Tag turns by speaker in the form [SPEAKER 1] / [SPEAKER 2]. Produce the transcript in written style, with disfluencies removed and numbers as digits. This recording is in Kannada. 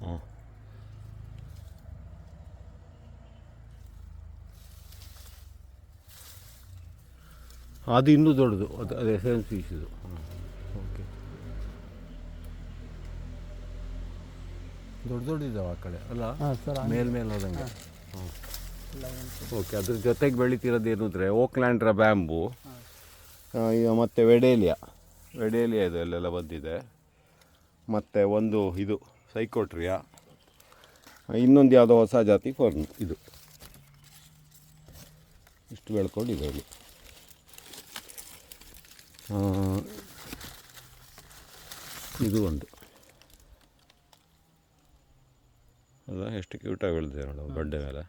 [SPEAKER 1] ಹಾಂ, ಅದು ಇನ್ನೂ ದೊಡ್ಡದು, ಅದೇ ಸೇಮ್ ಪೀಸ್ ಇದು. ಓಕೆ, ದೊಡ್ಡದಿದ್ದಾವೆ ಆ ಕಡೆ ಅಲ್ಲ, ಮೇಲ್ಮೇಲೆ ಹೋದಂಗೆ. ಹಾಂ, ಓಕೆ. ಅದ್ರ ಜೊತೆಗೆ ಬೆಳಿತಿರೋದು ಏನು ಅಂದರೆ ಓಕ್ಲ್ಯಾಂಡ್ರ ಬ್ಯಾಂಬು, ಮತ್ತು ವೆಡೇಲಿಯಾ ಇದು ಅಲ್ಲೆಲ್ಲ ಬಂದಿದೆ. ಮತ್ತು ಒಂದು ಇದು ಸೈಕೋಟ್ರಿಯಾ, ಇನ್ನೊಂದು ಯಾವುದೋ ಹೊಸ ಜಾತಿ ಫರ್ನ್. ಇಷ್ಟು ಬೆಳ್ಕೊಂಡಿದೆ ಇಲ್ಲಿ. ಇದು ಒಂದು ಅಲ್ಲ, ಎಷ್ಟು ಕ್ಯೂಟಾಗಿ ಬೆಳೆದಿದೆ ನೋಡು ಬಂಡೆ ಮೇಲೆ.